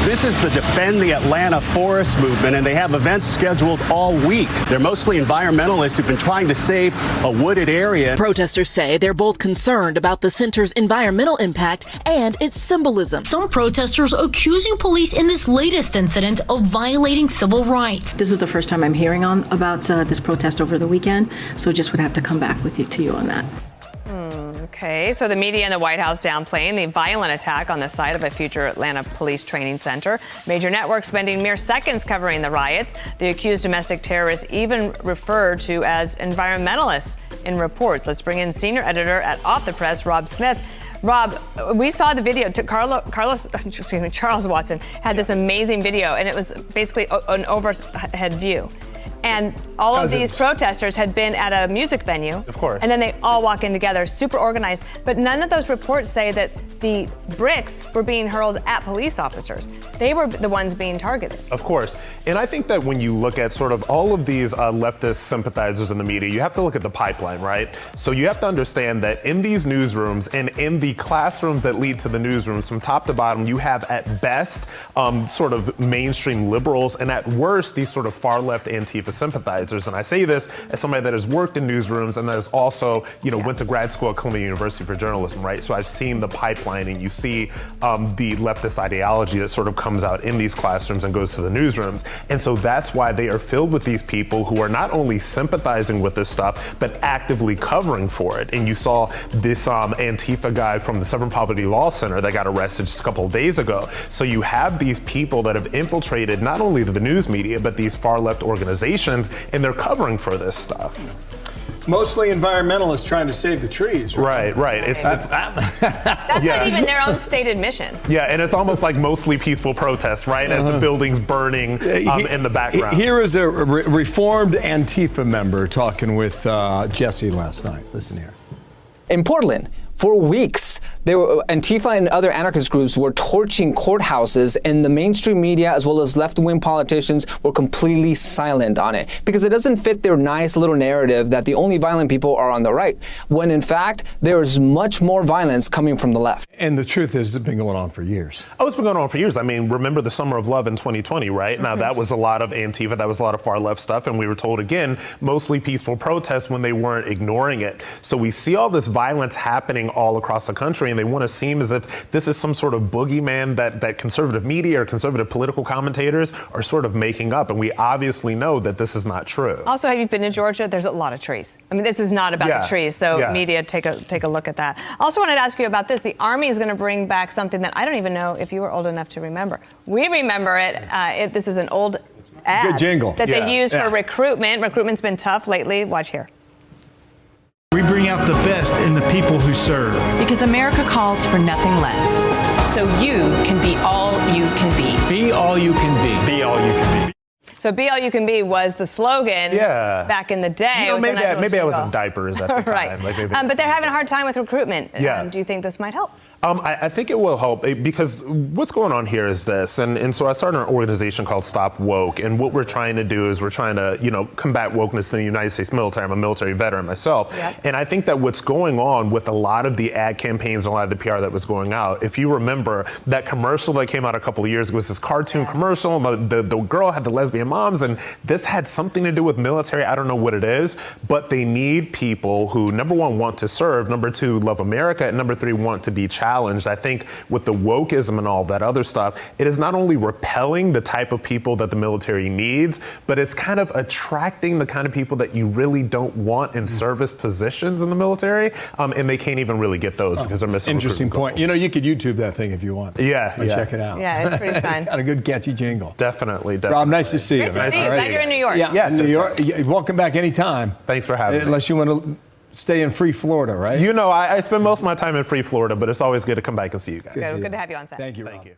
This is the Defend the Atlanta Forest movement, and they have events scheduled all week. They're mostly environmentalists who've been trying to save a wooded area. Protesters say they're both concerned about the center's environmental impact and its symbolism. Some protesters accusing police in this latest incident of violating civil rights. This is the first time I'm hearing about this protest over the weekend, so just would have to come back to you on that. Okay, so the media and the White House downplaying the violent attack on the site of a future Atlanta police training center. Major networks spending mere seconds covering the riots. The accused domestic terrorists even referred to as environmentalists in reports. Let's bring in senior editor at Off the Press, Rob Smith. Rob, we saw the video. Charles Watson had this amazing video, and it was basically an overhead view. And all of these protesters had been at a music venue. Of course. And then they all walk in together, super organized. But none of those reports say that the bricks were being hurled at police officers. They were the ones being targeted. Of course. And I think that when you look at sort of all of these leftist sympathizers in the media, you have to look at the pipeline, right? So you have to understand that in these newsrooms and in the classrooms that lead to the newsrooms, from top to bottom, you have at best sort of mainstream liberals, and at worst, these sort of far left Antifa sympathizers. And I say this as somebody that has worked in newsrooms and that has also, went to grad school at Columbia University for journalism, right? So I've seen the pipeline, and you see the leftist ideology that sort of comes out in these classrooms and goes to the newsrooms. And so that's why they are filled with these people who are not only sympathizing with this stuff, but actively covering for it. And you saw this Antifa guy from the Southern Poverty Law Center that got arrested just a couple of days ago. So you have these people that have infiltrated not only the news media, but these far left organizations, and they're covering for this stuff. Mostly environmentalists trying to save the trees. Right. That's not even their own stated mission. Yeah, and it's almost like mostly peaceful protests, right? As the building's burning in the background. Here is a reformed Antifa member talking with Jesse last night. Listen here. In Portland, for weeks, Antifa and other anarchist groups were torching courthouses, and the mainstream media as well as left-wing politicians were completely silent on it because it doesn't fit their nice little narrative that the only violent people are on the right, when in fact there's much more violence coming from the left. And the truth is, it's been going on for years. Oh, it's been going on for years. I mean, remember the Summer of Love in 2020, right? Now, that was a lot of Antifa, that was a lot of far left stuff, and we were told, again, mostly peaceful protests when they weren't ignoring it. So we see all this violence happening all across the country, and they want to seem as if this is some sort of boogeyman that conservative media or conservative political commentators are sort of making up, and we obviously know that this is not true. Also, have you been to Georgia? There's a lot of trees. I mean, this is not about the trees, so media, take a look at that. Also wanted to ask you about this. The Army is going to bring back something that I don't even know if you were old enough to remember. We remember it. This is an old ad good jingle that they use for recruitment. Recruitment's been tough lately. Watch here. We bring out the best in the people who serve. Because America calls for nothing less. So you can be all you can be. Be all you can be. Be all you can be. So "Be all you can be" was the slogan back in the day. Maybe I was in diapers at the time. Right. But they're having a hard time with recruitment. Do you think this might help? I think it will help because what's going on here is this, and so I started an organization called Stop Woke, and what we're trying to do is we're trying to, combat wokeness in the United States military. I'm a military veteran myself, and I think that what's going on with a lot of the ad campaigns and a lot of the PR that was going out, if you remember that commercial that came out a couple of years ago, was this cartoon commercial, the girl had the lesbian moms, and this had something to do with military. I don't know what it is, but they need people who, number one, want to serve, number two, love America, and number three, want to be challenged. I think with the wokeism and all that other stuff, it is not only repelling the type of people that the military needs, but it's kind of attracting the kind of people that you really don't want in service positions in the military, and they can't even really get those because they're missing. Interesting point. Goals. You could YouTube that thing if you want. Check it out. Yeah, it's pretty fun. It's got a good catchy jingle. Definitely. Rob, nice to see you. Great to see you. Glad you're in New York. Yeah, New York. Welcome back anytime. Thanks for having me. Unless you want to stay in free Florida, right? I spend most of my time in free Florida, but it's always good to come back and see you guys. Good to have you on set. Thank you, Rob. Thank you.